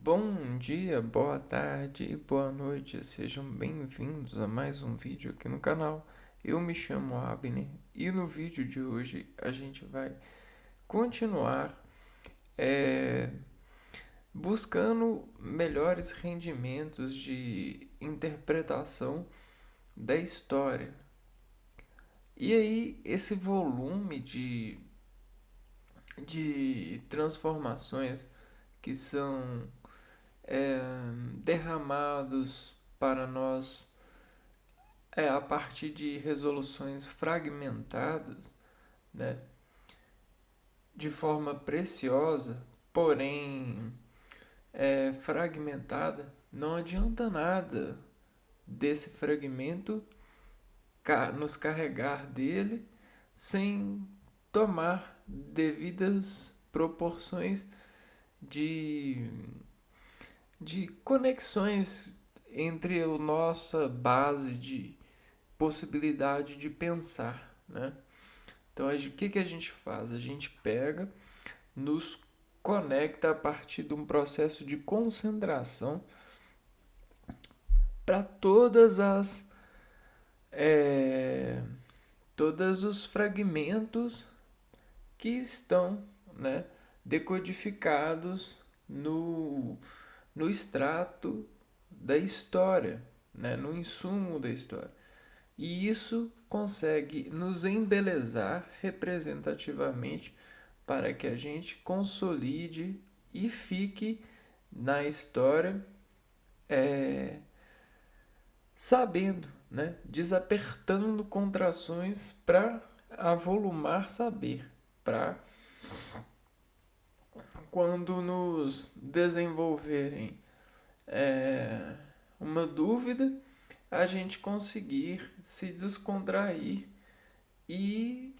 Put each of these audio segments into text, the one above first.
Bom dia, boa tarde e boa noite, sejam bem-vindos a mais um vídeo aqui no canal. Eu me chamo Abner e no vídeo de hoje a gente vai continuar é, buscando melhores rendimentos de interpretação da história. E aí, esse volume de transformações que são é, derramados para nós a partir de resoluções fragmentadas, né, de forma preciosa, porém fragmentada, não adianta nada desse fragmento nos carregar dele sem tomar devidas proporções de de conexões entre a nossa base de possibilidade de pensar, né? Então, o que a gente faz? A gente pega, nos conecta a partir de um processo de concentração para é, todos os fragmentos que estão, né, decodificados no extrato da história, né, no insumo da história. E isso consegue nos embelezar representativamente para que a gente consolide e fique na história é, sabendo, né, desapertando contrações para avolumar saber, para quando nos desenvolverem uma dúvida, a gente conseguir se descontrair e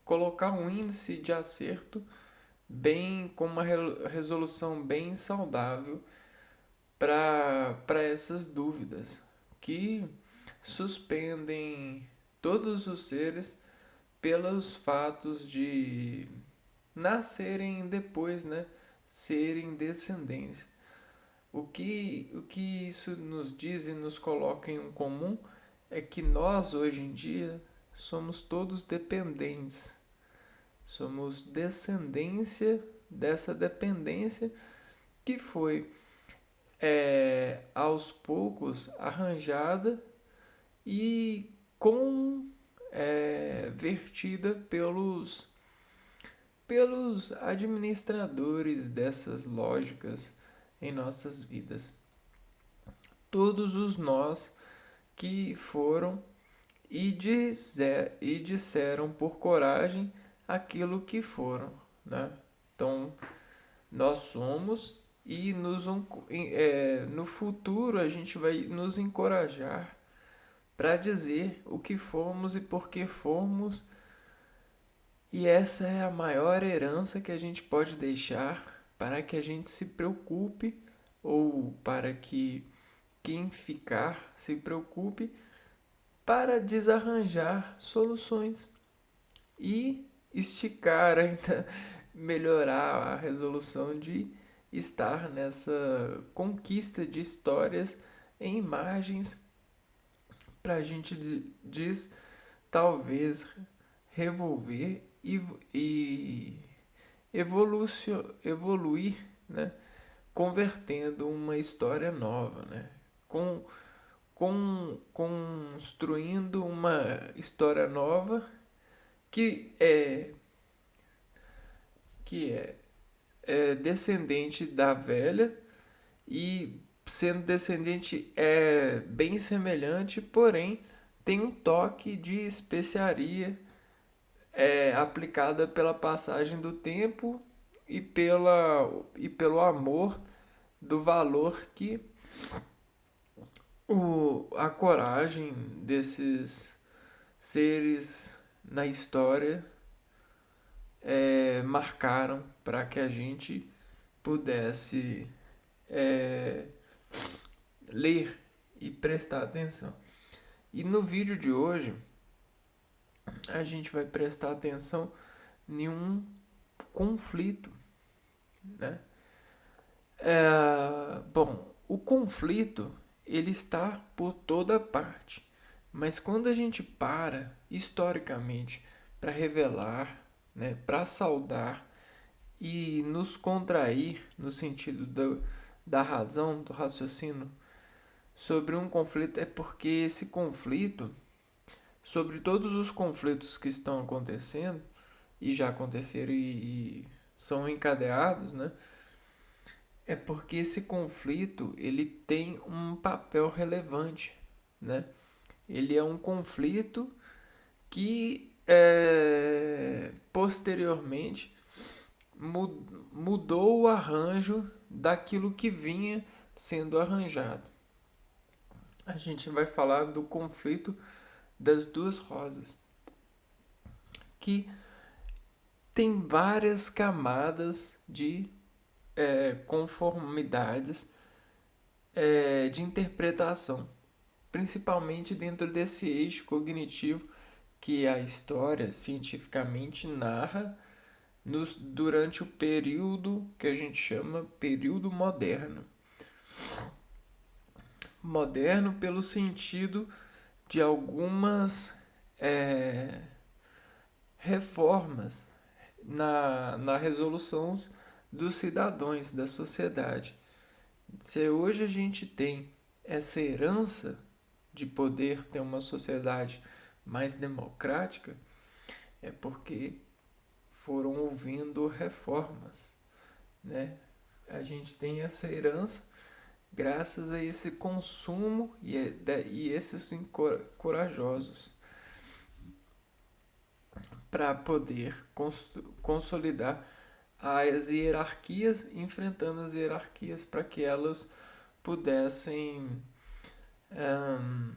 colocar um índice de acerto bem com uma resolução bem saudável para essas dúvidas que suspendem todos os seres pelos fatos de nascerem depois, né, serem descendência. O que isso nos diz e nos coloca em um comum é que nós, hoje em dia, somos todos dependentes. Somos descendência dessa dependência que foi, aos poucos, arranjada e vertida pelos administradores dessas lógicas em nossas vidas. Todos os nós que foram e disseram por coragem aquilo que foram, né? Então, nós somos e no futuro a gente vai nos encorajar para dizer o que fomos e por que fomos, e essa é a maior herança que a gente pode deixar para que a gente se preocupe, ou para que quem ficar se preocupe para desarranjar soluções e esticar ainda, melhorar a resolução de estar nessa conquista de histórias em imagens para a gente diz talvez revolver e evoluir, né, convertendo uma história nova, né, construindo uma história nova que é que é, é descendente da velha, e sendo descendente é bem semelhante, porém tem um toque de especiaria aplicada pela passagem do tempo e pelo amor do valor que a coragem desses seres na história marcaram para que a gente pudesse é, ler e prestar atenção. E no vídeo de hoje a gente vai prestar atenção em um conflito, né? Bom, o conflito ele está por toda parte, mas quando a gente para historicamente para revelar, né, para saudar e nos contrair no sentido da razão, do raciocínio sobre um conflito, é porque esse conflito, sobre todos os conflitos que estão acontecendo e já aconteceram e são encadeados, né? É porque esse conflito ele tem um papel relevante, né? Ele é um conflito que posteriormente mudou o arranjo daquilo que vinha sendo arranjado. A gente vai falar do conflito das duas rosas, que tem várias camadas de conformidades de interpretação, principalmente dentro desse eixo cognitivo que a história cientificamente narra durante o período que a gente chama período moderno. Moderno pelo sentido de algumas reformas na resolução dos cidadãos, da sociedade. Se hoje a gente tem essa herança de poder ter uma sociedade mais democrática, é porque foram ouvindo reformas, né? A gente tem essa herança graças a esse consumo e esses corajosos para poder consolidar as hierarquias, enfrentando as hierarquias para que elas pudessem hum,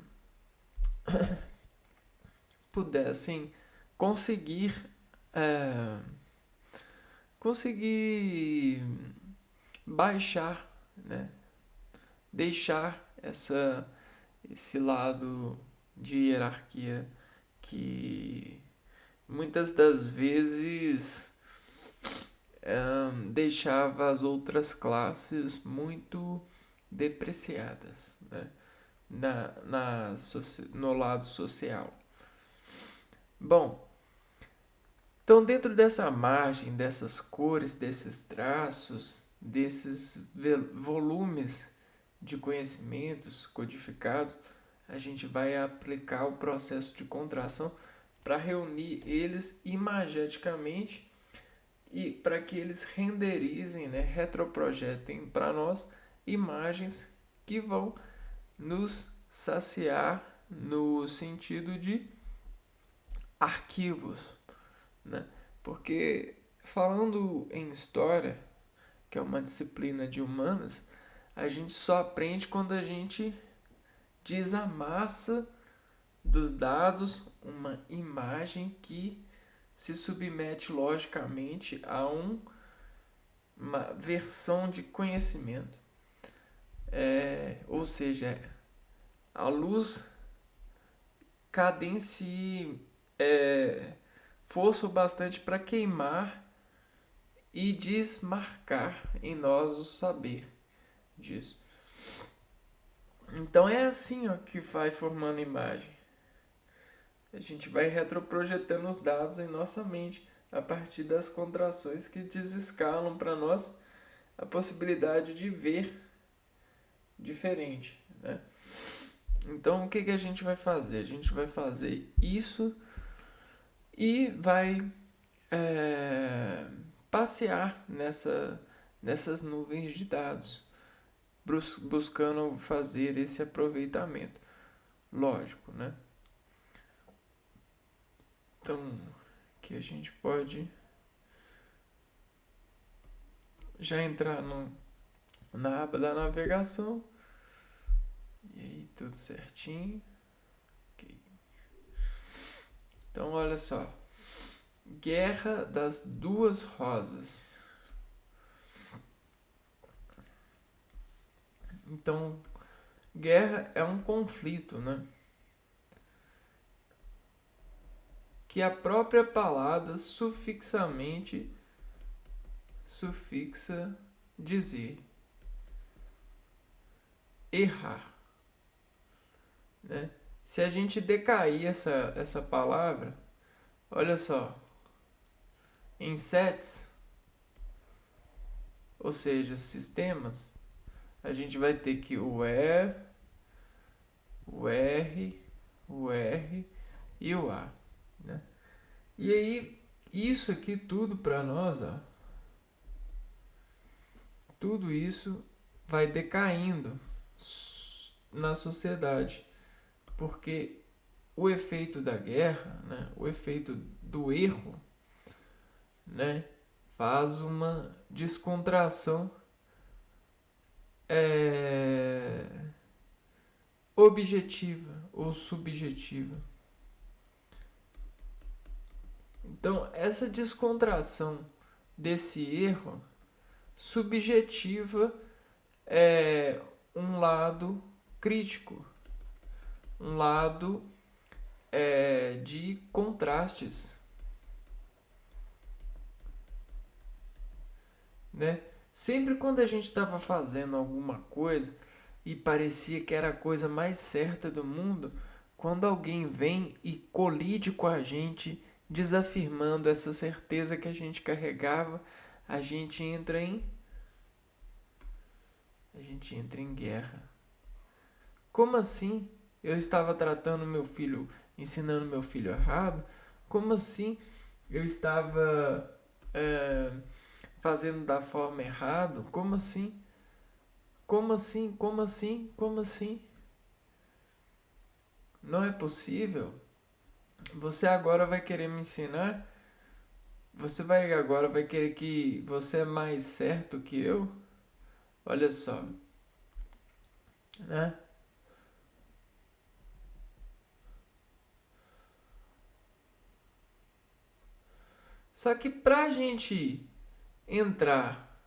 pudessem conseguir é, conseguir baixar, né? Deixar esse lado de hierarquia que muitas das vezes deixava as outras classes muito depreciadas, né? No lado social. Bom, então dentro dessa margem, dessas cores, desses traços, desses volumes de conhecimentos codificados, a gente vai aplicar o processo de contração para reunir eles imageticamente e para que eles renderizem, né, retroprojetem para nós imagens que vão nos saciar no sentido de arquivos, né? Porque falando em história, que é uma disciplina de humanas, a gente só aprende quando a gente desamassa dos dados uma imagem que se submete logicamente a uma versão de conhecimento. Ou seja, a luz cadencie força o bastante para queimar e desmarcar em nós o saber disso. Então é assim, ó, que vai formando imagem. A gente vai retroprojetando os dados em nossa mente a partir das contrações que desescalam para nós a possibilidade de ver diferente, né? Então o que a gente vai fazer? A gente vai fazer isso e vai passear nessas nuvens de dados, buscando fazer esse aproveitamento. Lógico, né? Então, que a gente pode já entrar na aba da navegação. E aí, tudo certinho. Okay. Então, olha só. Guerra das Duas Rosas. Então, guerra é um conflito, né? Que a própria palavra sufixa dizer. errar, né? Se a gente decair essa palavra, olha só, em sets, ou seja, sistemas, a gente vai ter que o R, o R e o A, né? E aí, isso aqui tudo para nós, ó, tudo isso vai decaindo na sociedade, porque o efeito da guerra, né, o efeito do erro, né, faz uma descontração é, objetiva ou subjetiva. Então, essa descontração desse erro subjetiva é um lado crítico, um lado de contrastes, né? Sempre quando a gente estava fazendo alguma coisa e parecia que era a coisa mais certa do mundo, quando alguém vem e colide com a gente, desafirmando essa certeza que a gente carregava, a gente entra em guerra. Como assim? Eu estava tratando meu filho, ensinando meu filho errado? Como assim? Eu estava fazendo da forma errada? Como assim? Como assim? Como assim? Como assim? Não é possível. Você agora vai querer me ensinar? Você vai agora vai querer que você é mais certo que eu? Olha só, né? Só que pra gente entrar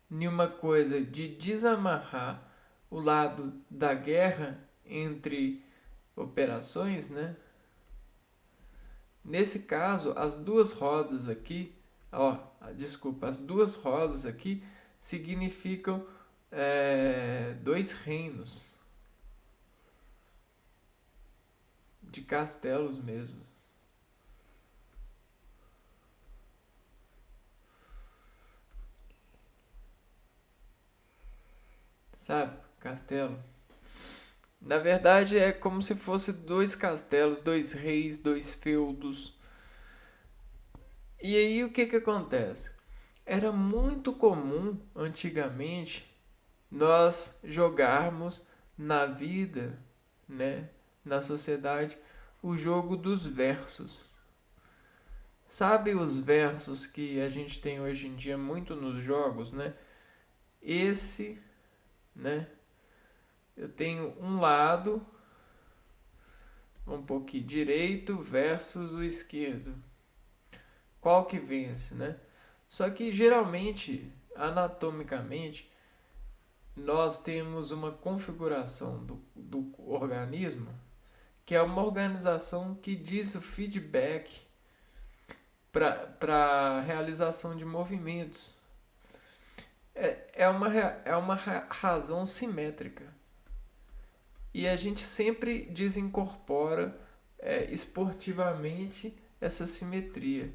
em uma coisa de desamarrar o lado da guerra entre operações, né? Nesse caso, as duas rodas aqui, ó, desculpa, as duas rosas aqui significam dois reinos de castelos mesmos, sabe? Castelo. Na verdade, é como se fosse dois castelos, dois reis, dois feudos. E aí o que que acontece? Era muito comum antigamente nós jogarmos na vida, né, na sociedade, o jogo dos versos. Sabe os versos que a gente tem hoje em dia muito nos jogos, né? Esse, né? Eu tenho um lado, um pouquinho direito versus o esquerdo. Qual que vence, né? Só que geralmente, anatomicamente, nós temos uma configuração do organismo que é uma organização que diz o feedback para a realização de movimentos. É uma razão simétrica. E a gente sempre desincorpora esportivamente essa simetria,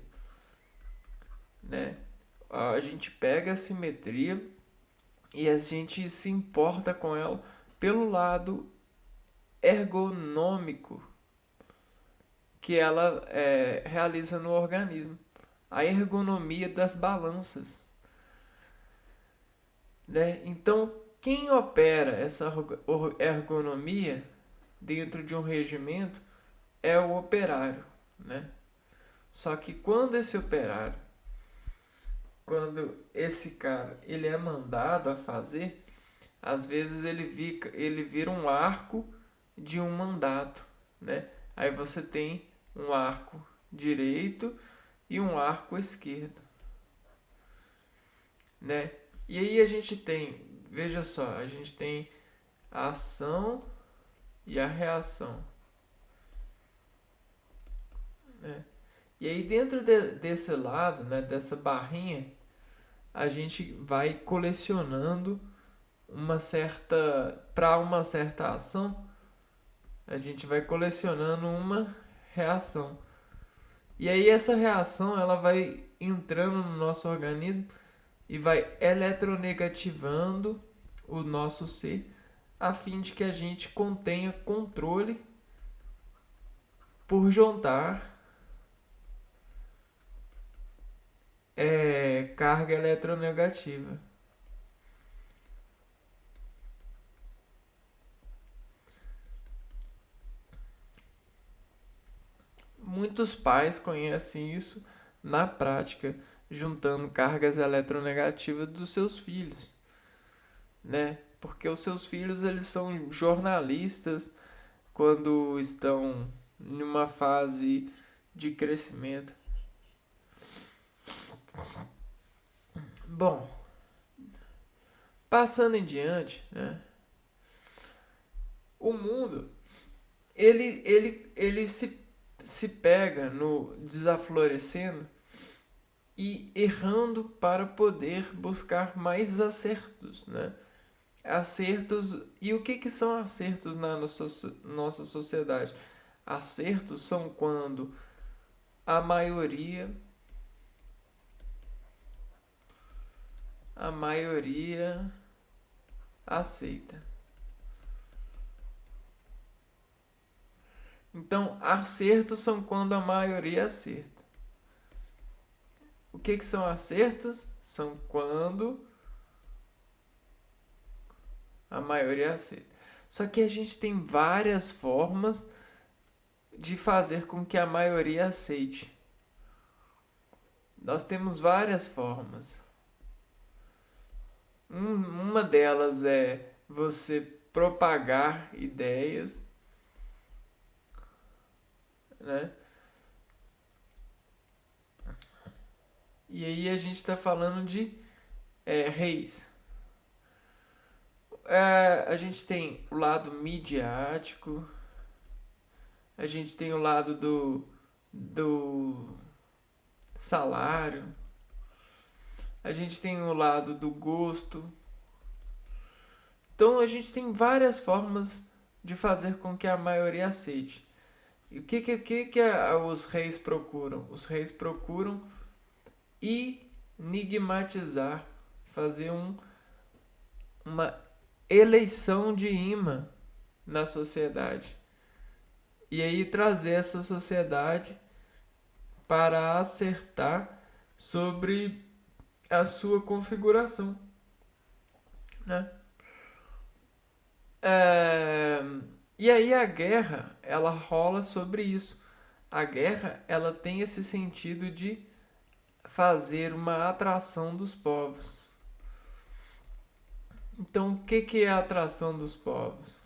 né? A gente pega a simetria e a gente se importa com ela pelo lado ergonômico que ela realiza no organismo. A ergonomia das balanças, né? Então, quem opera essa ergonomia dentro de um regimento é o operário, né? Só que quando esse cara, ele é mandado a fazer, às vezes ele vira um arco de um mandato, né? Aí você tem um arco direito e um arco esquerdo, né? E aí a gente tem, veja só, a gente tem a ação e a reação, né? E aí dentro desse lado, né, dessa barrinha, a gente vai colecionando uma certa ação, a gente vai colecionando uma reação. E aí essa reação ela vai entrando no nosso organismo e vai eletronegativando o nosso ser, a fim de que a gente contenha controle por juntar carga eletronegativa. Muitos pais conhecem isso na prática, juntando cargas eletronegativas dos seus filhos, né? Porque os seus filhos eles são jornalistas quando estão numa fase de crescimento. Bom, passando em diante, né? O mundo ele se pega no desaflorescendo e errando para poder buscar mais acertos, né? Acertos, e o que são acertos na nossa sociedade? Acertos são quando a maioria a maioria aceita. Então, acertos são quando a maioria acerta. O que são acertos? São quando a maioria aceita. Só que a gente tem várias formas de fazer com que a maioria aceite. Nós temos várias formas. Uma delas é você propagar ideias, né? E aí a gente está falando de reis. A gente tem o lado midiático, a gente tem o lado do salário, a gente tem o lado do gosto. Então a gente tem várias formas de fazer com que a maioria aceite. E o que os reis procuram? Os reis procuram enigmatizar, fazer uma eleição de imã na sociedade. E aí trazer essa sociedade para acertar sobre a sua configuração, né? E aí a guerra, ela rola sobre isso. A guerra, ela tem esse sentido de fazer uma atração dos povos. Então, o que é a atração dos povos?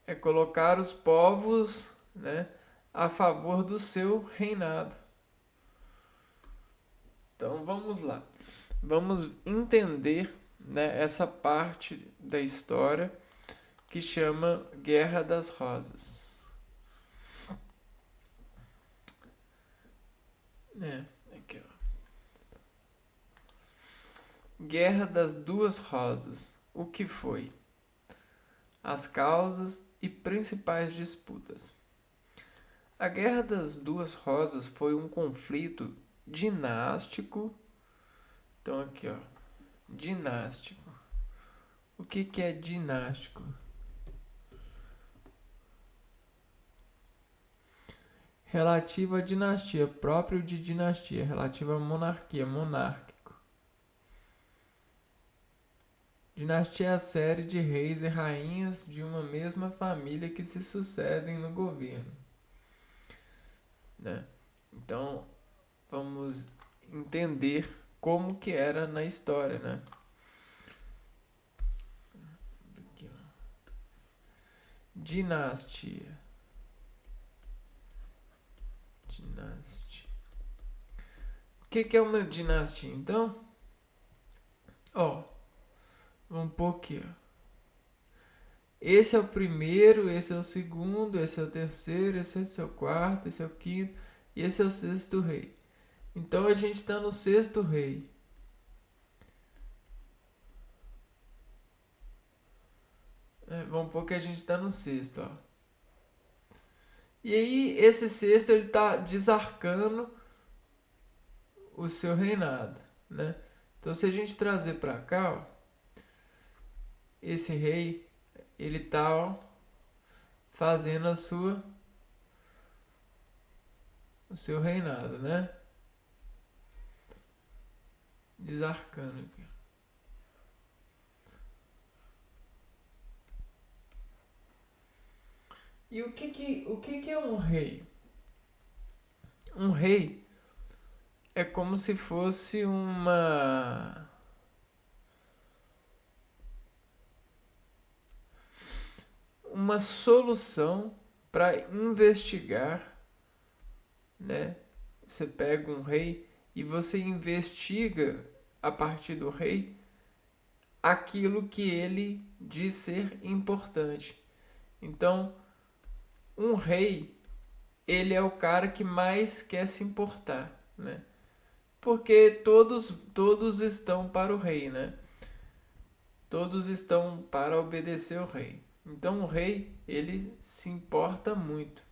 É colocar os povos, né, a favor do seu reinado. Então, vamos lá. Vamos entender, né, essa parte da história que chama Guerra das Rosas. Aqui, ó. Guerra das Duas Rosas. O que foi? As causas e principais disputas. A Guerra das Duas Rosas foi um conflito dinástico. Então aqui, ó, dinástico. O que é dinástico? Relativo à dinastia, próprio de dinastia, relativo à monarquia, monárquico. Dinastia é a série de reis e rainhas de uma mesma família que se sucedem no governo, né? Então, vamos entender como que era na história, né? Aqui, ó. Dinastia. O que é uma dinastia, então? Ó, vamos pôr aqui, ó. Esse é o primeiro, esse é o segundo, esse é o terceiro, esse é o quarto, esse é o quinto e esse é o sexto rei. Então a gente está no sexto rei. Vamos supor que a gente está no sexto, ó. E aí, esse sexto, ele tá desarcando o seu reinado, né? Então, se a gente trazer para cá, ó, esse rei, ele tá, ó, fazendo o seu reinado, né? Desarcando aqui. E o que é um rei? Um rei é como se fosse uma solução para investigar, né? Você pega um rei e você investiga a partir do rei aquilo que ele diz ser importante. Então, um rei, ele é o cara que mais quer se importar, né? Porque todos estão para o rei, né? Todos estão para obedecer ao rei. Então o rei, ele se importa muito.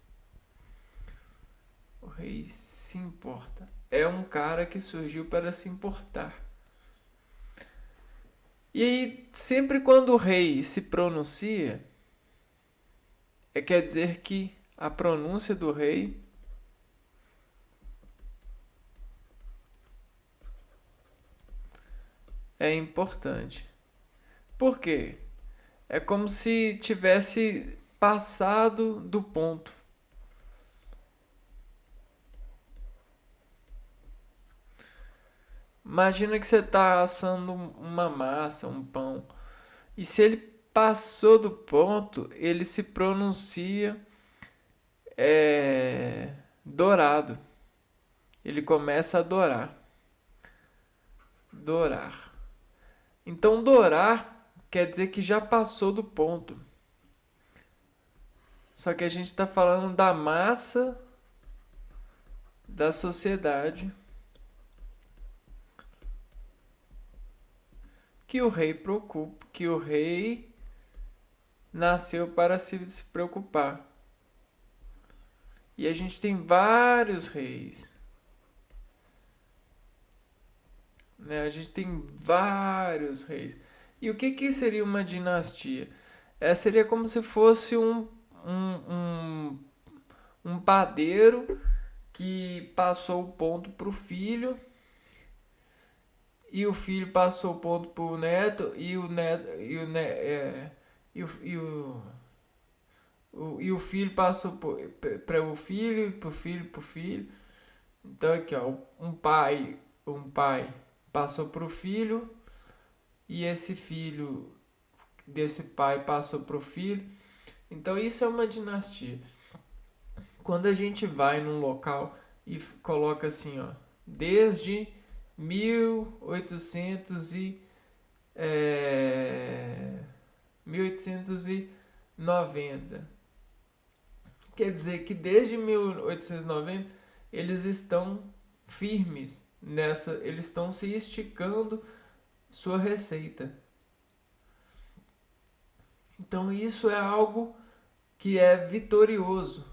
O rei se importa. É um cara que surgiu para se importar. E aí, sempre quando o rei se pronuncia, quer dizer que a pronúncia do rei é importante. Por quê? É como se tivesse passado do ponto. Imagina que você está assando uma massa, um pão. E se ele passou do ponto, ele se pronuncia dourado. Ele começa a dourar. Dourar. Então, dourar quer dizer que já passou do ponto. Só que a gente está falando da massa da sociedade que o rei preocupa, que o rei nasceu para se preocupar. E a gente tem vários reis. Né? A gente tem vários reis. E o que seria uma dinastia? Seria como se fosse um, um padeiro que passou o ponto para o filho, e o filho passou o ponto para o neto, e o neto e o filho passou para o filho, para o filho, para o filho. Então aqui, ó, um pai passou para o filho, e esse filho desse pai passou para o filho. Então isso é uma dinastia. Quando a gente vai num local e coloca assim, ó, desde 1800 1890. Quer dizer que desde 1890 eles estão firmes nessa, eles estão se esticando sua receita. Então isso é algo que é vitorioso,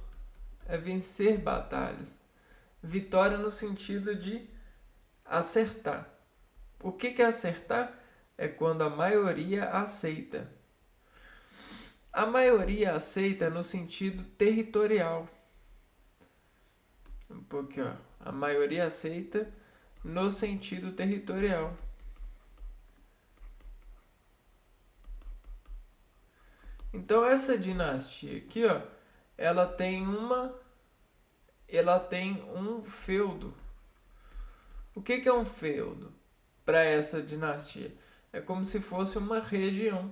é vencer batalhas. Vitória no sentido de acertar. O que é acertar? É quando a maioria aceita. A maioria aceita no sentido territorial. Um pouquinho, ó. A maioria aceita no sentido territorial. Então essa dinastia aqui, ó, ela tem um feudo. O que é um feudo para essa dinastia? É como se fosse uma região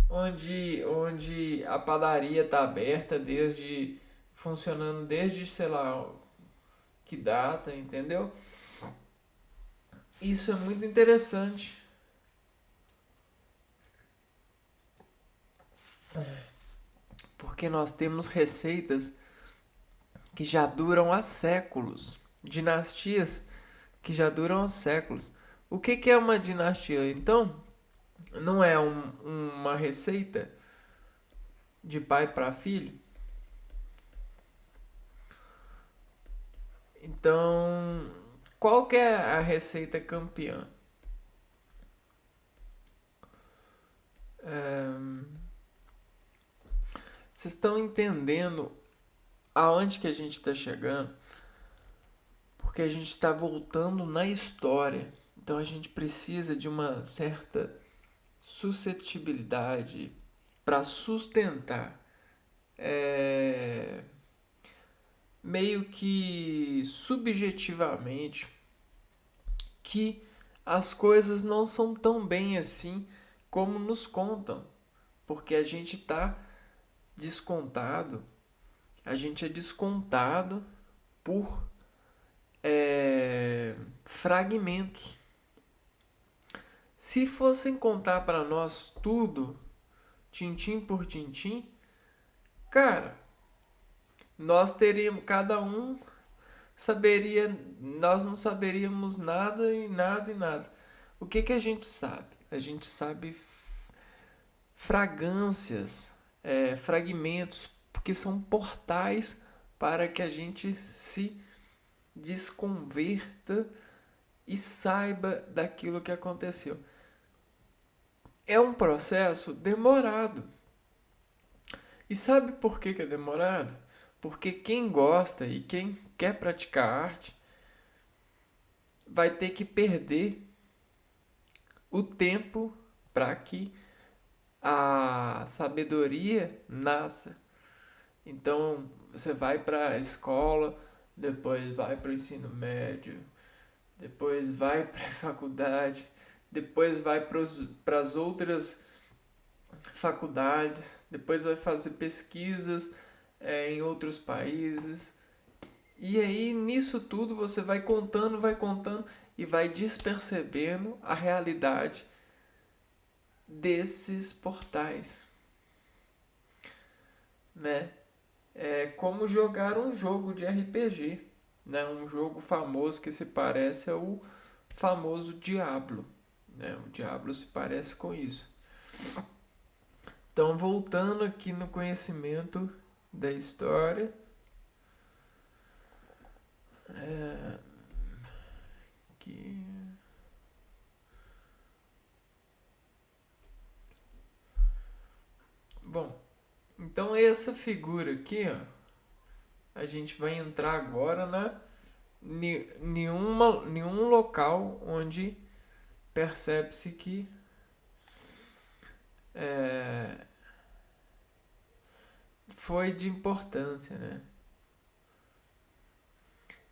onde a padaria está aberta funcionando desde, sei lá, que data, entendeu? Isso é muito interessante. Porque nós temos receitas que já duram há séculos. Dinastias que já duram há séculos. O que é uma dinastia? Então, não é uma receita de pai para filho. Então, qual que é a receita campeã? Vocês estão entendendo aonde que a gente está chegando? Porque a gente está voltando na história. Então a gente precisa de uma certa suscetibilidade para sustentar é, meio que subjetivamente que as coisas não são tão bem assim como nos contam, porque a gente está descontado, a gente é descontado por fragmentos. Se fossem contar para nós tudo, tintim por tintim, cara, nós teríamos, cada um saberia, nós não saberíamos nada e nada e nada. O que que a gente sabe? A gente sabe fragrâncias, fragmentos, porque são portais para que a gente se desconverta e saiba daquilo que aconteceu. É um processo demorado. E sabe por que é demorado? Porque quem gosta e quem quer praticar arte vai ter que perder o tempo para que a sabedoria nasça. Então você vai para a escola, depois vai para o ensino médio, depois vai para a faculdade, depois vai para as outras faculdades, depois vai fazer pesquisas em outros países. E aí nisso tudo você vai contando e vai despercebendo a realidade desses portais, né? É como jogar um jogo de RPG, né? Um jogo famoso que se parece ao famoso Diablo, né? O Diablo se parece com isso. Então, voltando aqui no conhecimento da história, que bom, então essa figura aqui, ó, a gente vai entrar agora na nenhum local onde percebe-se que é, foi de importância, né?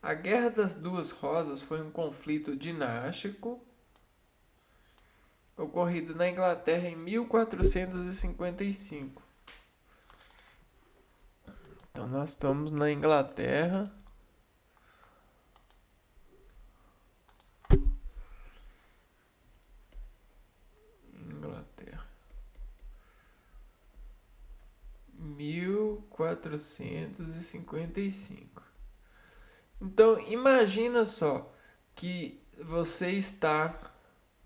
A Guerra das Duas Rosas foi um conflito dinástico ocorrido na Inglaterra em 1455. Então nós estamos na Inglaterra. Inglaterra. 1455. Então imagina só que você está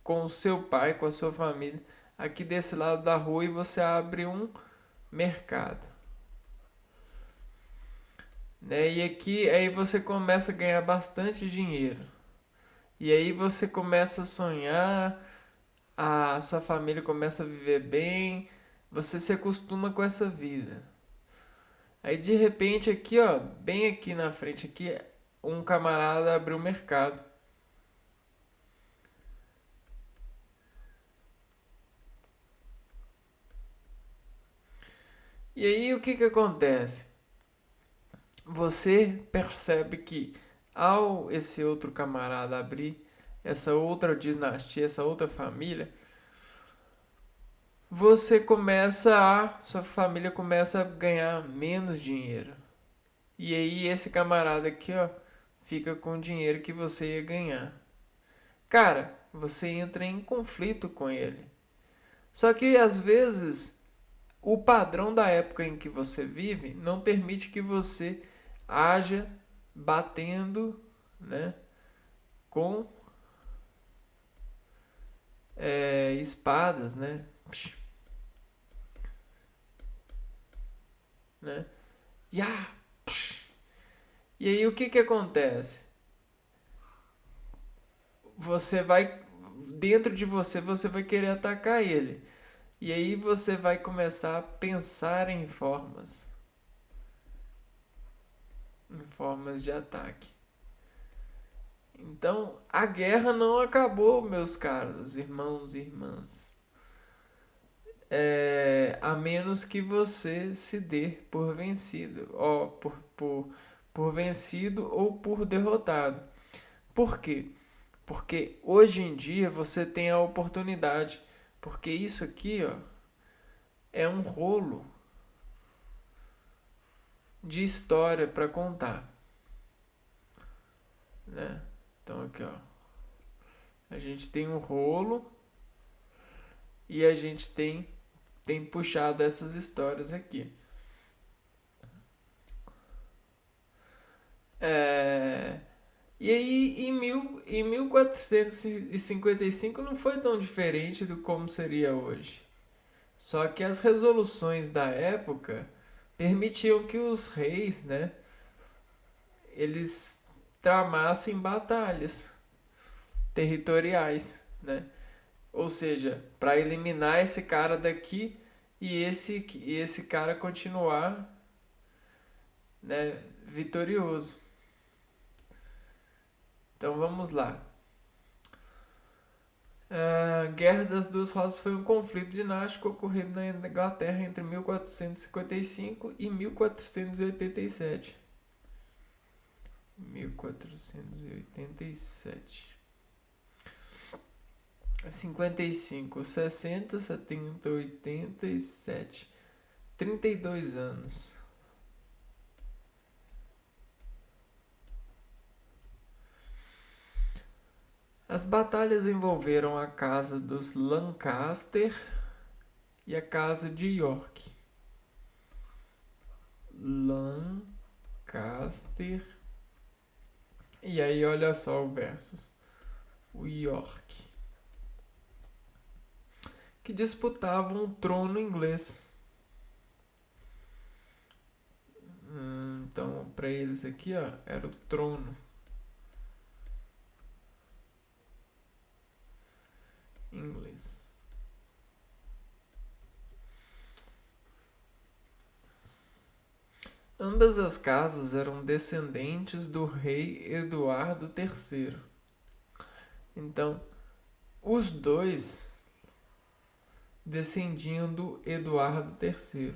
com o seu pai, com a sua família, aqui desse lado da rua e você abre um mercado. Né? E aqui aí você começa a ganhar bastante dinheiro. E aí você começa a sonhar, a sua família começa a viver bem, você se acostuma com essa vida. Aí de repente aqui, ó, bem aqui na frente aqui, um camarada abriu um mercado. E aí o que que acontece? Você percebe que ao esse outro camarada abrir essa outra dinastia, essa outra família, você começa sua família começa a ganhar menos dinheiro. E aí esse camarada aqui, ó, fica com o dinheiro que você ia ganhar. Cara, você entra em conflito com ele. Só que às vezes o padrão da época em que você vive não permite que você haja batendo, né, com espadas, né? Né? Ya! E aí o que que acontece? Você vai dentro de você, você vai querer atacar ele. E aí você vai começar a pensar em formas de ataque. Então, a guerra não acabou, meus caros irmãos e irmãs. A menos que você se dê por vencido, ó, por vencido ou por derrotado. Por quê? Porque hoje em dia você tem a oportunidade, porque isso aqui, ó, é um rolo de história para contar, né? Então aqui, ó, a gente tem um rolo e a gente tem puxado essas histórias aqui. É, e aí, em 1455 não foi tão diferente do como seria hoje. Só que as resoluções da época permitiam que os reis, né, eles tramassem batalhas territoriais, né? Ou seja, para eliminar esse cara daqui e esse cara continuar, né, vitorioso. Então vamos lá. A Guerra das Duas Rosas foi um conflito dinástico ocorrido na Inglaterra entre 1455 e 1487. 1487. 55, 60, 70, 87. 32 anos. As batalhas envolveram a casa dos Lancaster e a casa de York. Lancaster. E aí, olha só o versus. O York. Que disputavam o trono inglês. Então, para eles aqui, ó, era o trono inglês. Ambas as casas eram descendentes do rei Eduardo III. Então, os dois descendiam do Eduardo III.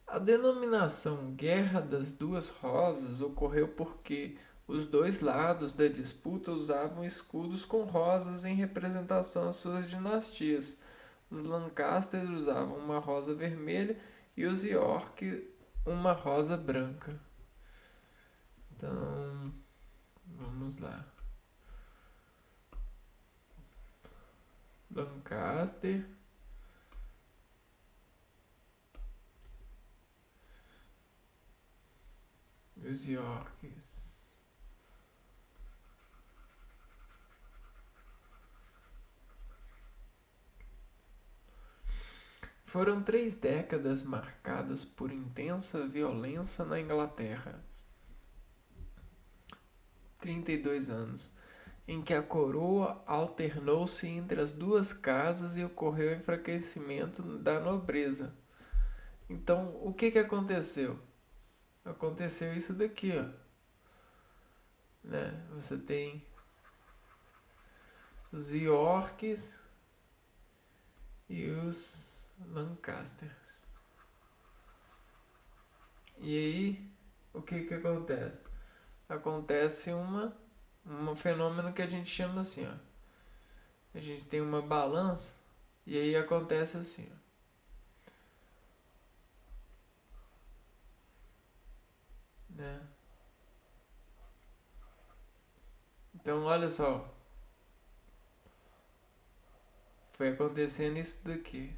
A denominação Guerra das Duas Rosas ocorreu porque os dois lados da disputa usavam escudos com rosas em representação às suas dinastias. Os Lancaster usavam uma rosa vermelha e os York uma rosa branca. Então, vamos lá. Lancaster e os Yorks. Foram 3 décadas marcadas por intensa violência na Inglaterra. 32 anos, em que a coroa alternou-se entre as duas casas e ocorreu o enfraquecimento da nobreza. Então, o que que aconteceu? Aconteceu isso daqui, ó. Né? Você tem os Yorks e os Lancasters. E aí, o que que acontece? Acontece um fenômeno que a gente chama assim, ó. A gente tem uma balança e aí acontece assim, ó. Né? Então, olha só. Foi acontecendo isso daqui.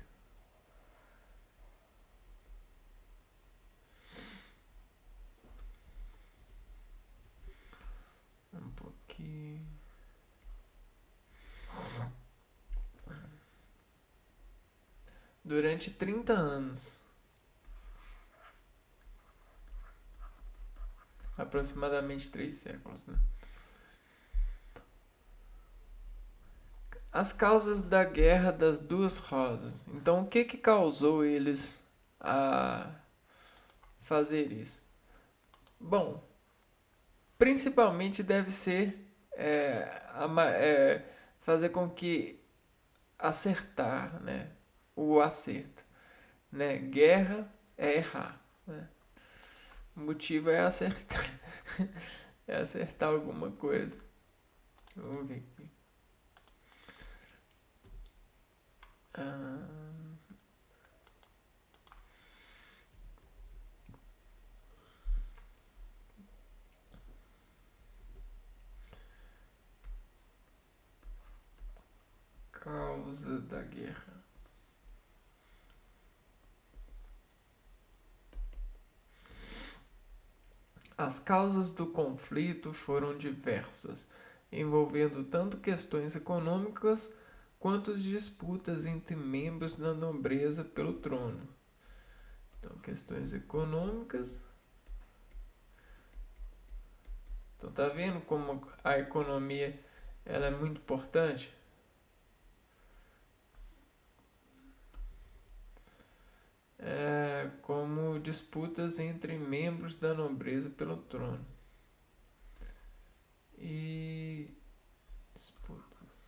Um pouquinho. Durante 30 anos. Aproximadamente 3 séculos, né? As causas da Guerra das Duas Rosas. Então, o que que causou eles a fazer isso? Bom, principalmente deve ser fazer com que acertar, né? O acerto, né? Guerra é errar, né? O motivo é acertar, é acertar alguma coisa. Vamos ver aqui. Ah, causa da guerra. As causas do conflito foram diversas, envolvendo tanto questões econômicas quanto disputas entre membros da nobreza pelo trono. Então, questões econômicas. Então, tá vendo como a economia ela é muito importante? Como disputas entre membros da nobreza pelo trono. E disputas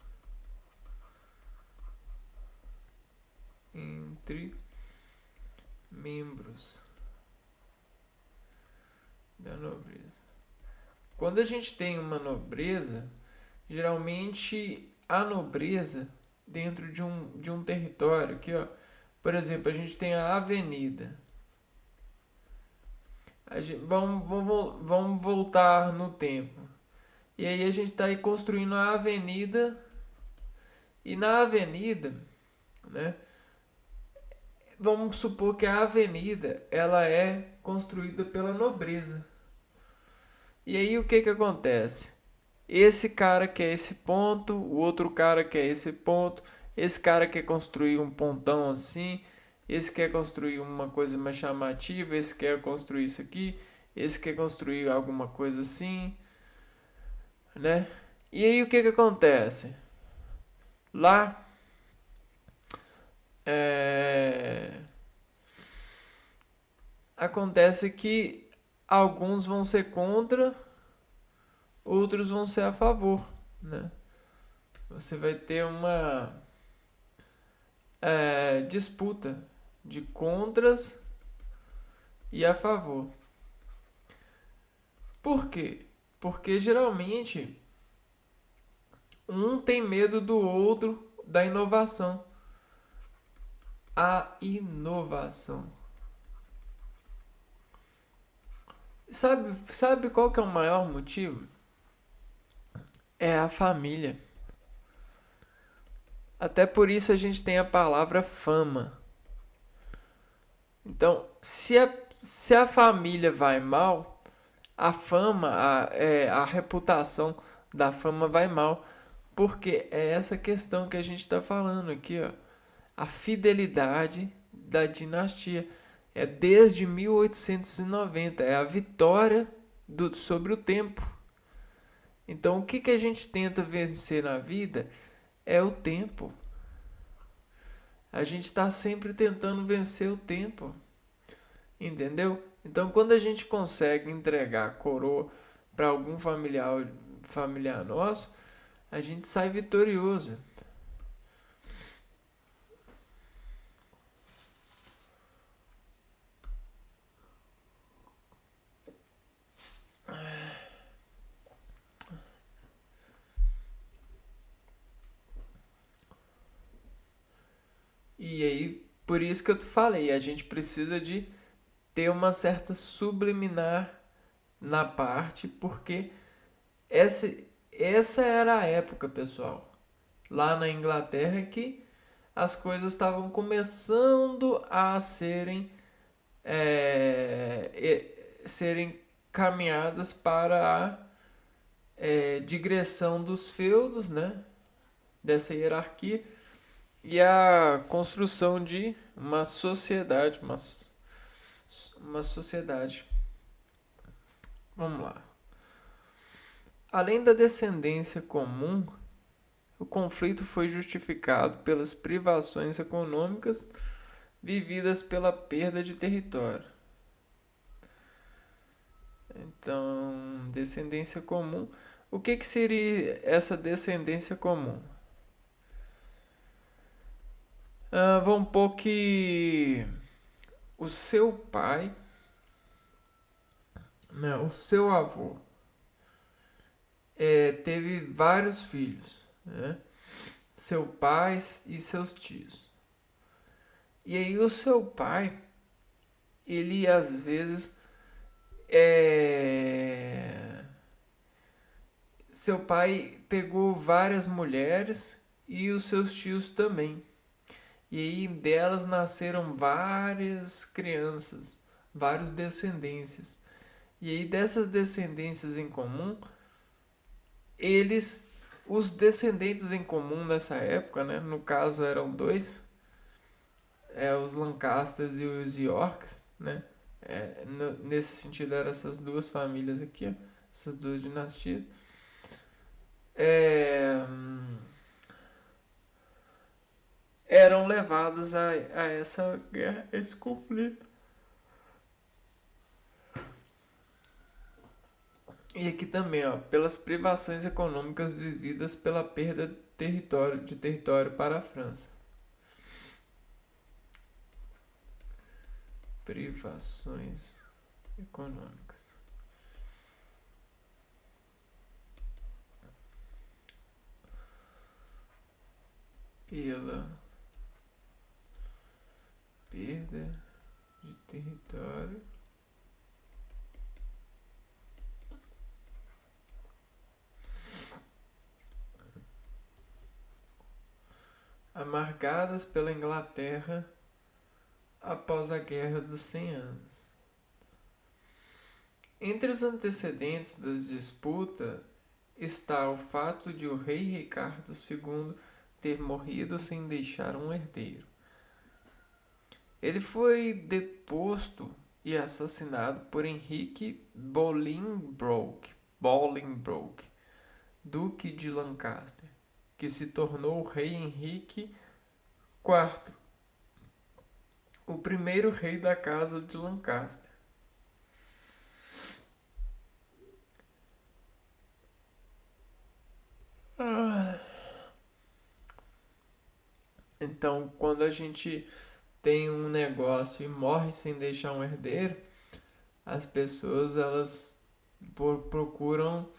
entre membros da nobreza. Quando a gente tem uma nobreza, geralmente a nobreza dentro de um território, aqui ó, por exemplo, a gente tem a avenida. Vamos voltar no tempo. E aí a gente está aí construindo a avenida. E na avenida, né? Vamos supor que a avenida ela é construída pela nobreza. E aí o que que acontece? Esse cara quer esse ponto, o outro cara quer esse ponto, esse cara quer construir um pontão assim, esse quer construir uma coisa mais chamativa, esse quer construir isso aqui, esse quer construir alguma coisa assim, né? E aí o que que acontece? Lá é... acontece que alguns vão ser contra, outros vão ser a favor, né? Você vai ter uma disputa de contras e a favor. Por quê? Porque geralmente um tem medo do outro da inovação. A inovação. Sabe qual que é o maior motivo? É a família. Até por isso a gente tem a palavra fama. Então, se a família vai mal, a fama, a reputação da fama vai mal. Porque é essa questão que a gente está falando aqui, ó. A fidelidade da dinastia. É desde 1890, é a vitória sobre o tempo. Então, o que, que a gente tenta vencer na vida é o tempo. A gente está sempre tentando vencer o tempo. Entendeu? Então, quando a gente consegue entregar a coroa para algum familiar nosso, a gente sai vitorioso. E aí, por isso que eu te falei, a gente precisa de ter uma certa subliminar na parte, porque essa era a época, pessoal, lá na Inglaterra que as coisas estavam começando a serem caminhadas para a digressão dos feudos, né? Dessa hierarquia e a construção de uma sociedade, uma sociedade. Vamos lá. Além da descendência comum, o conflito foi justificado pelas privações econômicas vividas pela perda de território. Então, descendência comum. O que seria essa descendência comum? Vamos pôr que o seu pai, não, o seu avô, teve vários filhos, né? Seu pai e seus tios. E aí o seu pai, ele às vezes seu pai pegou várias mulheres e os seus tios também. E aí delas nasceram várias crianças, vários descendências. E aí dessas descendências em comum, os descendentes em comum nessa época, né? No caso eram dois, os Lancasters e os Yorks, né? Nesse sentido eram essas duas famílias aqui, ó, essas duas dinastias. É, eram levados a essa guerra, a esse conflito. E aqui também, ó, pelas privações econômicas vividas pela perda de território para a França. Privações econômicas. Pela perda de território amargadas pela Inglaterra após a Guerra dos 100 Anos. Entre os antecedentes das disputas está o fato de o rei Ricardo II ter morrido sem deixar um herdeiro. Ele foi deposto e assassinado por Henrique Bolingbroke, Duque de Lancaster, que se tornou o rei Henrique IV, o primeiro rei da casa de Lancaster. Então, quando a gente tem um negócio e morre sem deixar um herdeiro, as pessoas elas procuram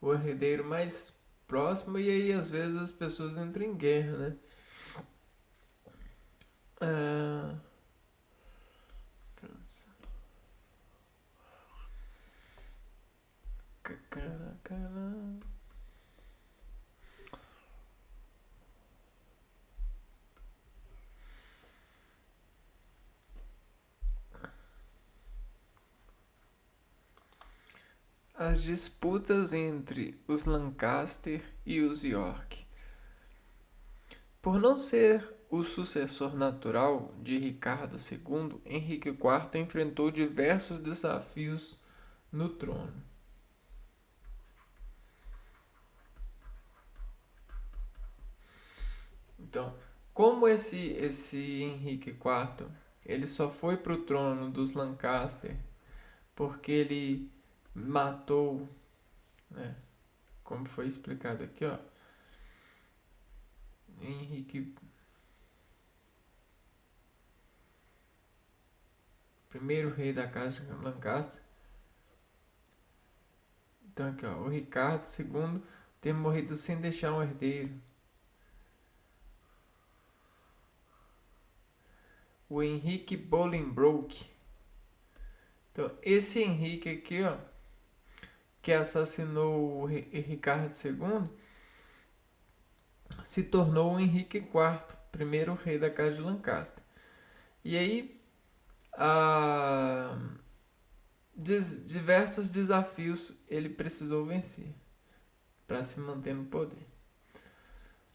o herdeiro mais próximo e aí às vezes as pessoas entram em guerra, né? França. As disputas entre os Lancaster e os York. Por não ser o sucessor natural de Ricardo II, Henrique IV enfrentou diversos desafios no trono. Então, como esse Henrique IV, ele só foi para o trono dos Lancaster porque ele matou, né, como foi explicado aqui, ó, Henrique, primeiro rei da casa de Lancaster. Então aqui, ó, o Ricardo II ter morrido sem deixar um herdeiro. O Henrique Bolingbroke. Então, esse Henrique aqui, ó, que assassinou o Ricardo II, se tornou o Henrique IV, primeiro rei da Casa de Lancaster. E aí, a, diversos desafios ele precisou vencer para se manter no poder.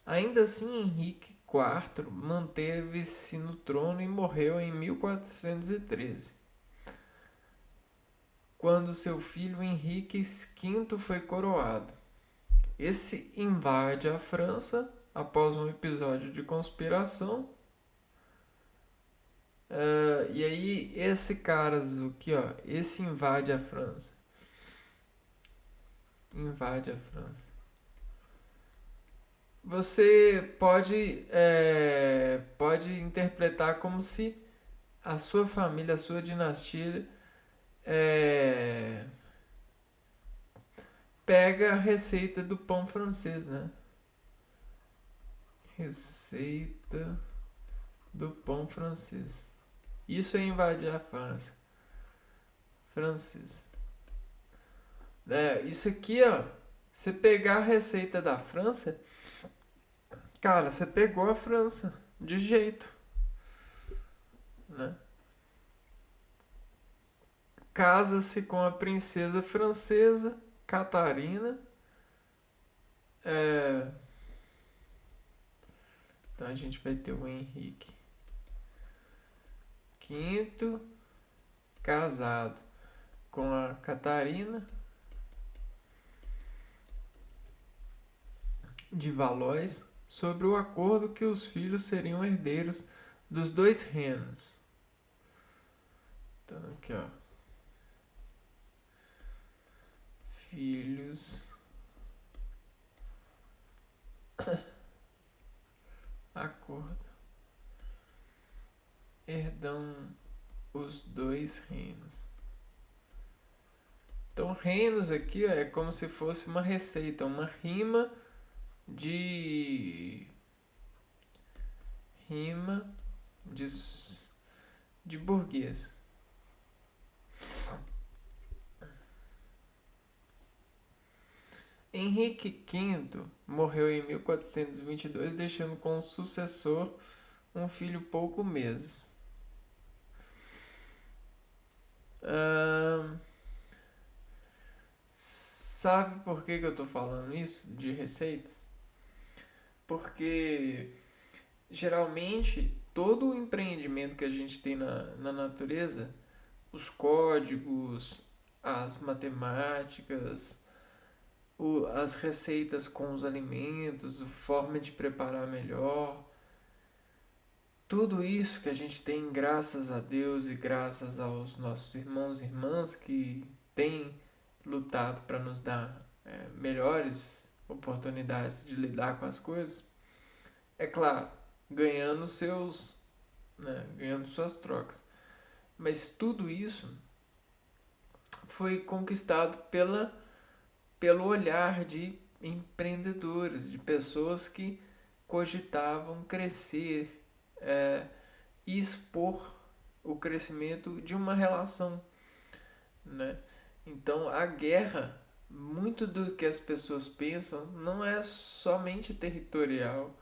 Ainda assim, Henrique IV manteve-se no trono e morreu em 1413, quando seu filho Henrique V foi coroado. Esse invade a França após um episódio de conspiração. E aí, esse cara aqui, ó, esse invade a França. Invade a França. Você pode interpretar como se a sua família, a sua dinastia, é, pega a receita do pão francês, né? Receita do pão francês. Isso é invadir a França. Francês. Isso aqui, ó. Você pegar a receita da França, cara, você pegou a França de jeito, né? Casa-se com a princesa francesa Catarina. É, então a gente vai ter o Henrique V casado com a Catarina de Valois sobre o acordo que os filhos seriam herdeiros dos dois reinos. Então aqui, ó. Filhos acordo herdam os dois reinos. Então, reinos aqui, ó, é como se fosse uma receita, uma rima de rima de, de burguês. Henrique V morreu em 1422, deixando como sucessor um filho pouco meses. Sabe por que eu estou falando isso de receitas? Porque geralmente todo o empreendimento que a gente tem na natureza, os códigos, as matemáticas, as receitas com os alimentos, a forma de preparar melhor, tudo isso que a gente tem graças a Deus e graças aos nossos irmãos e irmãs que têm lutado para nos dar melhores oportunidades de lidar com as coisas, é claro, ganhando ganhando suas trocas. Mas tudo isso foi conquistado pelo olhar de empreendedores, de pessoas que cogitavam crescer e expor o crescimento de uma relação, né? Então a guerra, muito do que as pessoas pensam, não é somente territorial.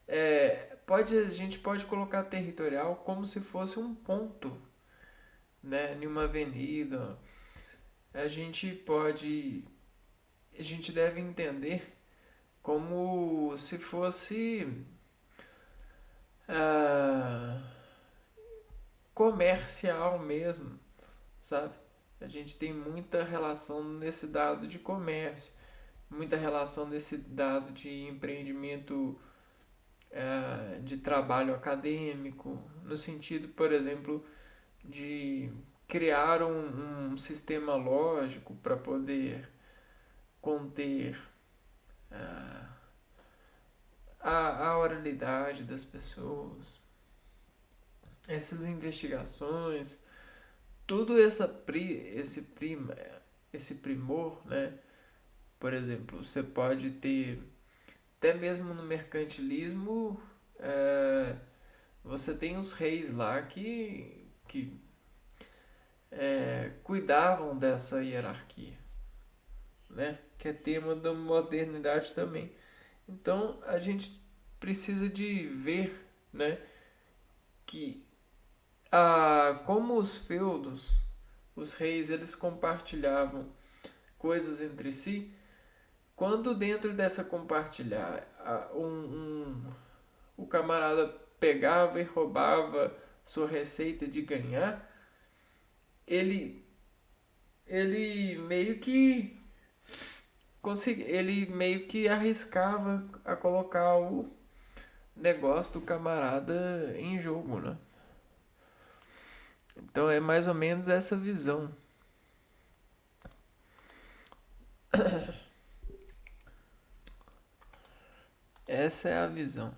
A gente pode colocar territorial como se fosse um ponto, né, em uma avenida. A gente pode, a gente deve entender como se fosse ah, comercial mesmo, sabe? A gente tem muita relação nesse dado de comércio, muita relação nesse dado de empreendimento, de trabalho acadêmico, no sentido, por exemplo, de criar um sistema lógico para poder conter a oralidade das pessoas, essas investigações, tudo esse primor, né? Por exemplo, você pode ter, até mesmo no mercantilismo, você tem os reis lá que cuidavam dessa hierarquia, né? Que é tema da modernidade também. Então a gente precisa de ver, né, que como os feudos, os reis, eles compartilhavam coisas entre si, quando dentro dessa compartilhar o camarada pegava e roubava sua receita de ganhar, ele meio que ele meio que arriscava a colocar o negócio do camarada em jogo, né? Então é mais ou menos essa visão. Essa é a visão.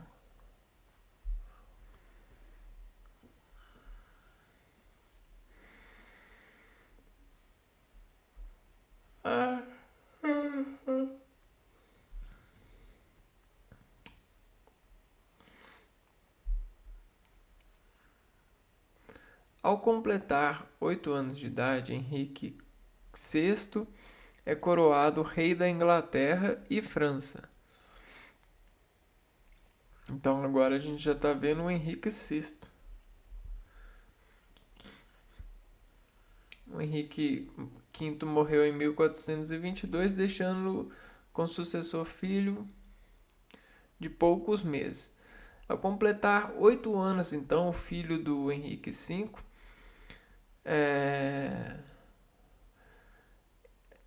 Ao completar 8 anos de idade, Henrique VI é coroado rei da Inglaterra e França. Então agora a gente já está vendo o Henrique VI. O Henrique V morreu em 1422, deixando com sucessor filho de poucos meses. Ao completar 8 anos, então, o filho do Henrique V,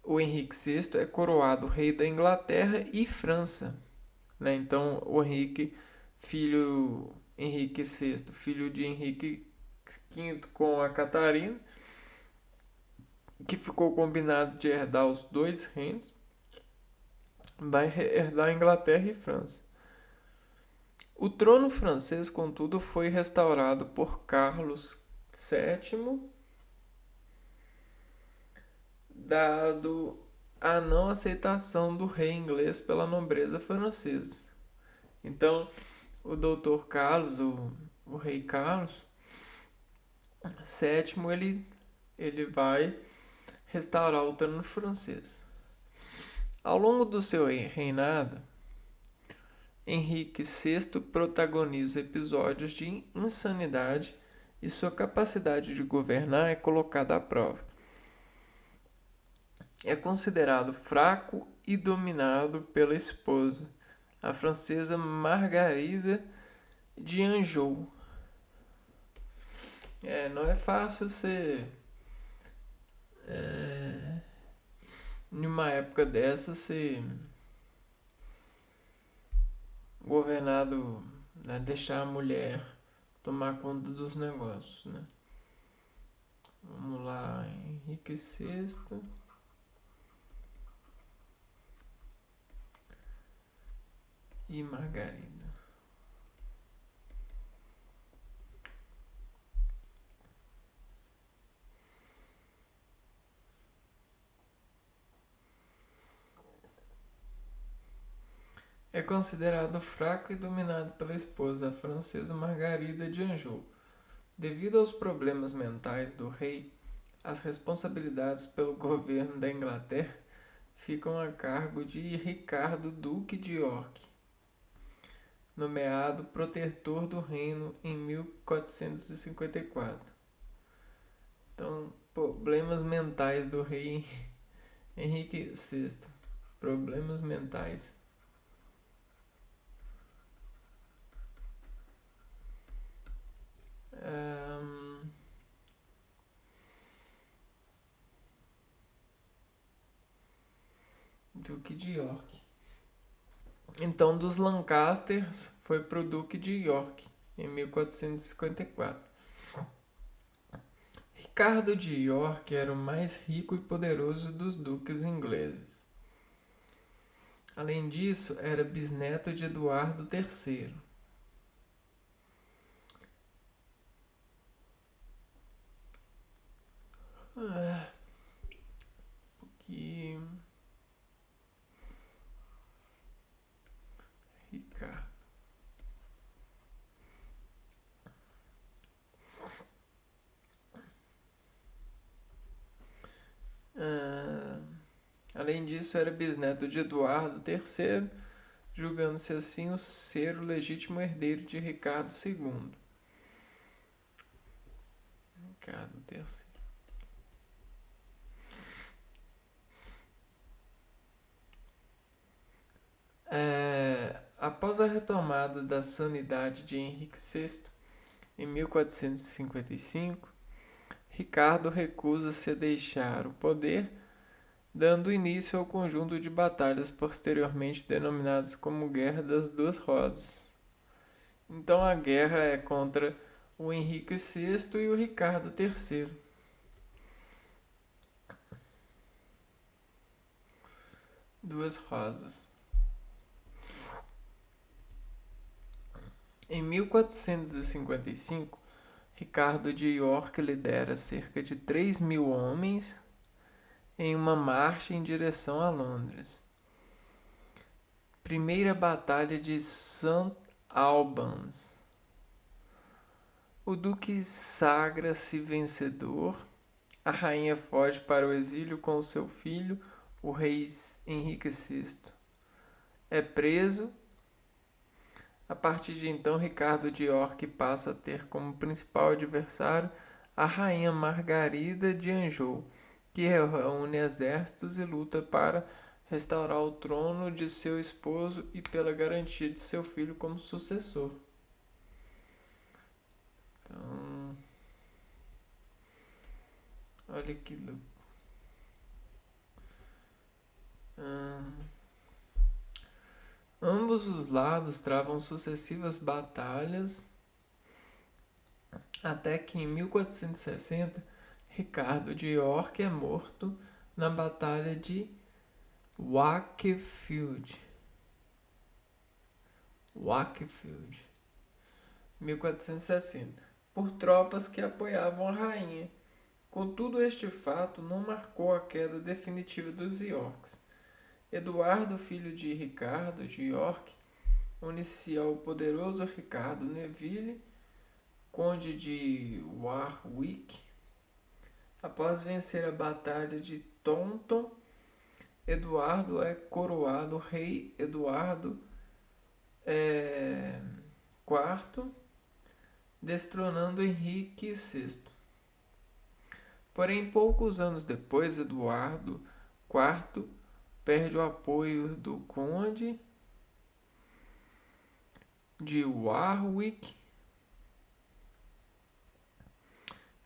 o Henrique VI é coroado rei da Inglaterra e França. Né? Então, o Henrique VI, filho de Henrique V com a Catarina, que ficou combinado de herdar os dois reinos, vai herdar a Inglaterra e França. O trono francês, contudo, foi restaurado por Carlos VII, dado a não aceitação do rei inglês pela nobreza francesa. Então, o doutor Carlos, o rei Carlos VII, ele vai restaurar o trono francês. Ao longo do seu reinado, Henrique VI protagoniza episódios de insanidade e sua capacidade de governar é colocada à prova. É considerado fraco e dominado pela esposa, a francesa Margarida de Anjou. Não é fácil ser, numa época dessa, ser governado, né, deixar a mulher tomar conta dos negócios, né? Vamos lá, Henrique VI e Margarida. É considerado fraco e dominado pela esposa, a francesa Margarida de Anjou. Devido aos problemas mentais do rei, as responsabilidades pelo governo da Inglaterra ficam a cargo de Ricardo, Duque de York, nomeado protetor do reino em 1454. Então, problemas mentais do rei Henrique VI. Problemas mentais. Duque de York. Então, dos Lancasters foi para o Duque de York, em 1454. Ricardo de York era o mais rico e poderoso dos duques ingleses. Além disso, era bisneto de Eduardo III. Que Ricardo. Além disso, era bisneto de Eduardo III, julgando-se assim ser o legítimo herdeiro de Ricardo II. Ricardo III. Após a retomada da sanidade de Henrique VI, em 1455, Ricardo recusa-se a deixar o poder, dando início ao conjunto de batalhas posteriormente denominadas como Guerra das Duas Rosas. Então a guerra é contra o Henrique VI e o Ricardo III. Duas Rosas. Em 1455, Ricardo de York lidera cerca de 3.000 homens em uma marcha em direção a Londres. Primeira Batalha de St. Albans. O duque sagra-se vencedor. A rainha foge para o exílio com o seu filho, o rei Henrique VI. É preso. A partir de então, Ricardo de York passa a ter como principal adversário a rainha Margarida de Anjou, que reúne exércitos e luta para restaurar o trono de seu esposo e pela garantia de seu filho como sucessor. Então, olha que louco. Ambos os lados travam sucessivas batalhas até que em 1460 Ricardo de York é morto na Batalha de Wakefield. 1460, por tropas que apoiavam a rainha. Contudo, este fato não marcou a queda definitiva dos Yorks. Eduardo, filho de Ricardo de York, une-se ao poderoso Ricardo Neville, conde de Warwick. Após vencer a Batalha de Taunton, Eduardo é coroado rei Eduardo IV, destronando Henrique VI. Porém, poucos anos depois, Eduardo IV perde o apoio do conde de Warwick,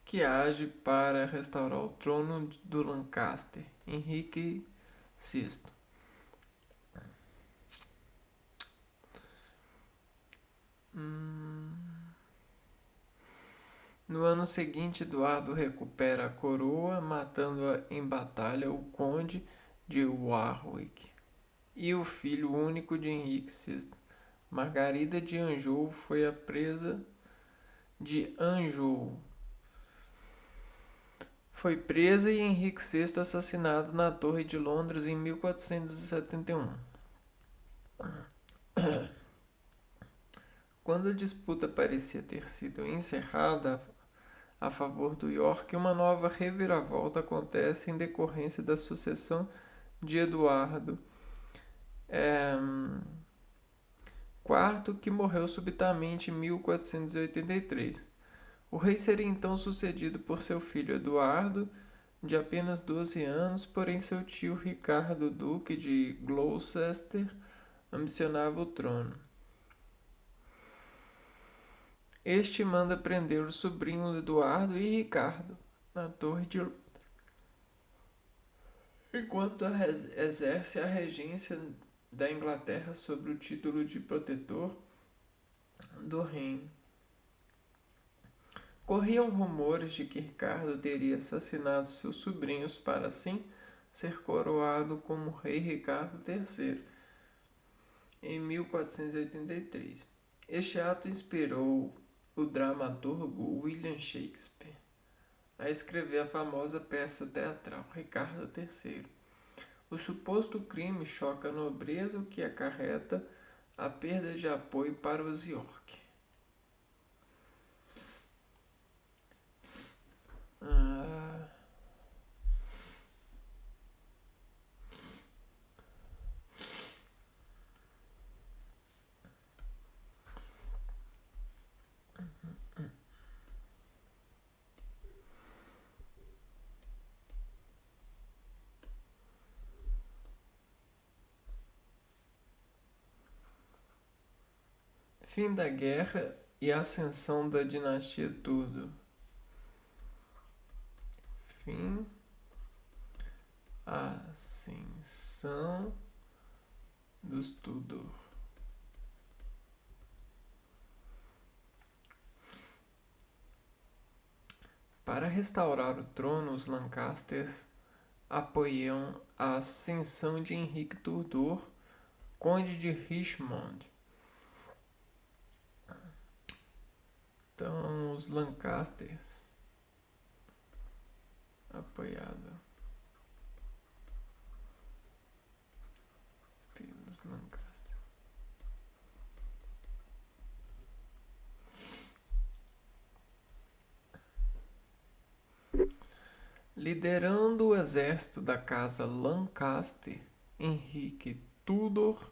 que age para restaurar o trono do Lancaster, Henrique VI. No ano seguinte, Eduardo recupera a coroa, matando em batalha o conde de Warwick e o filho único de Henrique VI. Margarida de Anjou foi a presa de Anjou. Foi presa e Henrique VI assassinado na Torre de Londres em 1471. Quando a disputa parecia ter sido encerrada a favor do York, uma nova reviravolta acontece em decorrência da sucessão de Eduardo IV, que morreu subitamente em 1483. O rei seria então sucedido por seu filho Eduardo, de apenas 12 anos, porém seu tio Ricardo, duque de Gloucester, ambicionava o trono. Este manda prender o sobrinho Eduardo e Ricardo na Torre de Londres, enquanto exerce a regência da Inglaterra sob o título de protetor do reino. Corriam rumores de que Ricardo teria assassinado seus sobrinhos para assim ser coroado como rei Ricardo III em 1483. Este ato inspirou o dramaturgo William Shakespeare a escrever a famosa peça teatral Ricardo III. O suposto crime choca a nobreza, o que acarreta a perda de apoio para os York. Fim da guerra e ascensão da dinastia Tudor. Fim, ascensão dos Tudor. Para restaurar o trono, os Lancasters apoiam a ascensão de Henrique Tudor, conde de Richmond. Então, os Lancasters apoiado pelos Lancasters. Liderando o exército da casa Lancaster, Henrique Tudor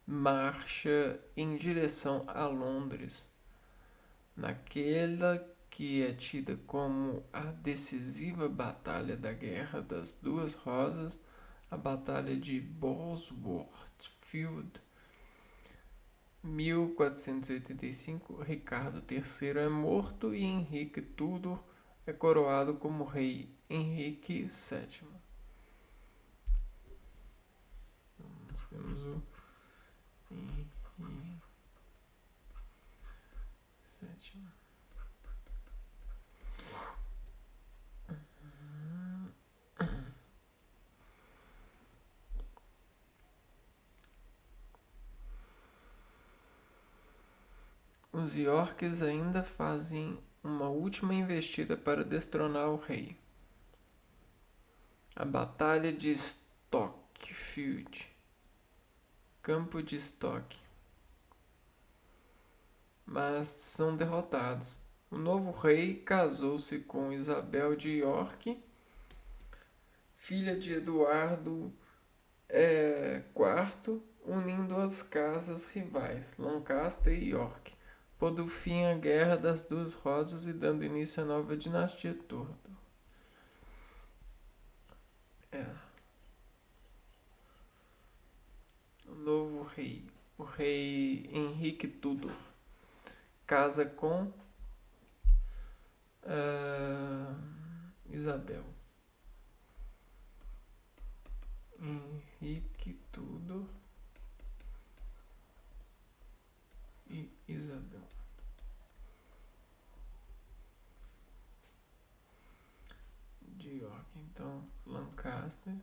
marcha em direção a Londres, naquela que é tida como a decisiva Batalha da Guerra das Duas Rosas, a Batalha de Bosworth Field. 1485, Ricardo III é morto e Henrique Tudor é coroado como rei Henrique VII. Nós temos o Henrique VII. Os Yorks ainda fazem uma última investida para destronar o rei. A Batalha de Stockfield, Campo de Stock. Mas são derrotados. O novo rei casou-se com Isabel de York, filha de Eduardo IV, unindo as casas rivais, Lancaster e York, pondo fim à Guerra das Duas Rosas e dando início à nova dinastia Tudor. O novo rei, o rei Henrique Tudor, casa com Isabel. Henrique Tudor e Isabel. De York, então Lancaster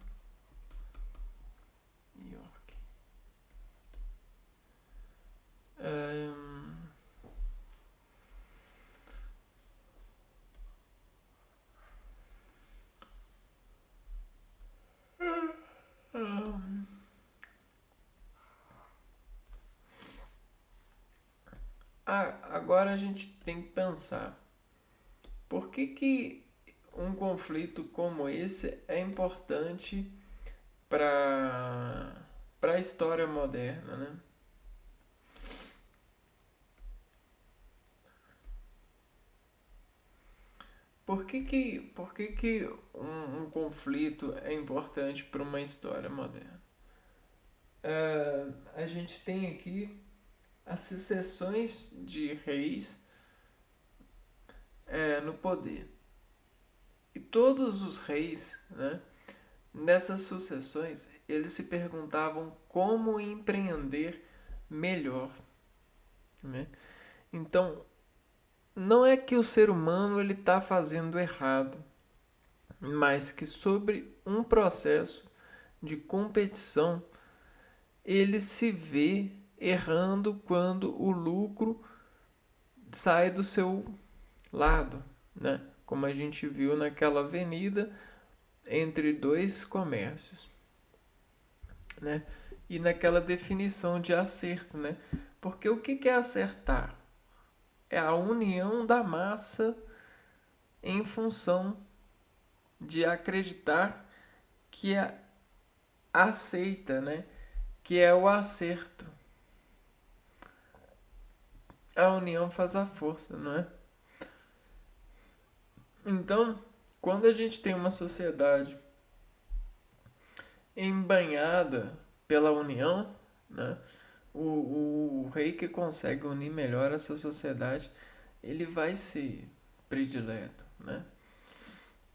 e York. Agora a gente tem que pensar, por que um conflito como esse é importante para a história moderna, né? Por que um conflito é importante para uma história moderna? A gente tem aqui as sucessões de reis no poder. E todos os reis, né, nessas sucessões, eles se perguntavam como empreender melhor. Né? Então, não é que o ser humano ele está fazendo errado, mas que sobre um processo de competição ele se vê errando quando o lucro sai do seu lado, né? Como a gente viu naquela avenida entre dois comércios, né? E naquela definição de acerto, né? Porque o que é acertar? É a união da massa em função de acreditar que é aceita, né? Que é o acerto. A união faz a força, não é? Então, quando a gente tem uma sociedade embanhada pela união, né? o rei que consegue unir melhor essa sociedade, ele vai ser predileto, né?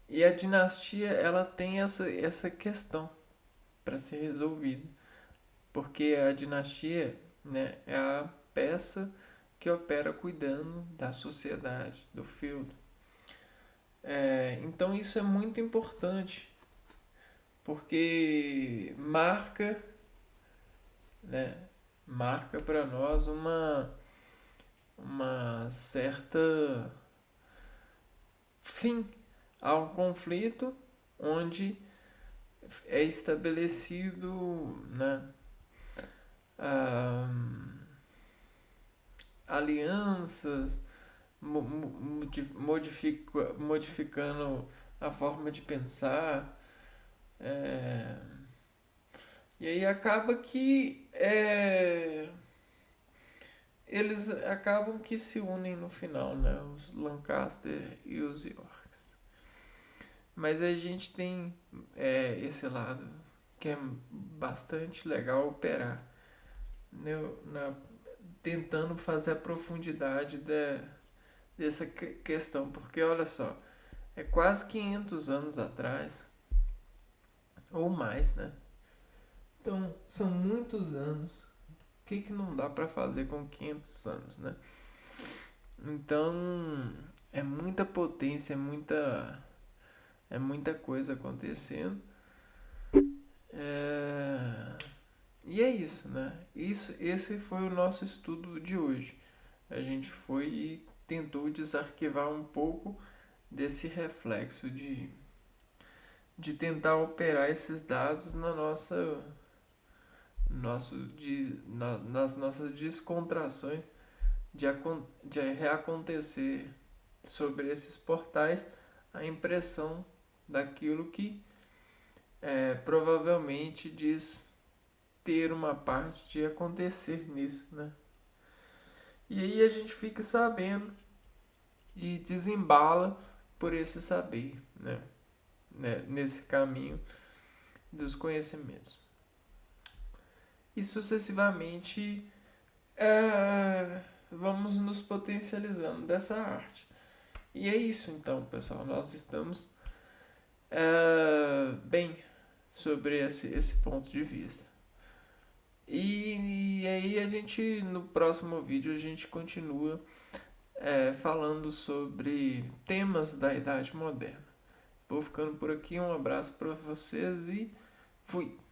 E a dinastia, ela tem essa questão para ser resolvida, porque a dinastia, né, é a peça que opera cuidando da sociedade, do feudo. Então isso é muito importante, porque né, marca para nós uma certa fim ao conflito, onde é estabelecido, né, ah, alianças, modificando a forma de pensar. é, e aí acaba que eles acabam que se unem no final, né? Os Lancaster e os Yorks. Mas a gente tem esse lado que é bastante legal operar, né? Tentando fazer a profundidade dessa questão, porque olha só, é quase 500 anos atrás, ou mais, né? Então, são muitos anos. O que não dá para fazer com 500 anos, né? Então, é muita potência, é muita coisa acontecendo. É, e é isso, né? Esse foi o nosso estudo de hoje. A gente foi e tentou desarquivar um pouco desse reflexo de tentar operar esses dados na nas nossas descontrações de reacontecer sobre esses portais a impressão daquilo que provavelmente diz ter uma parte de acontecer nisso, né? E aí a gente fica sabendo e desembala por esse saber, né? Nesse caminho dos conhecimentos. E sucessivamente vamos nos potencializando dessa arte. E é isso então, pessoal. Nós estamos bem sobre esse ponto de vista. E aí a gente, no próximo vídeo, a gente continua falando sobre temas da Idade Moderna. Vou ficando por aqui, um abraço para vocês e fui!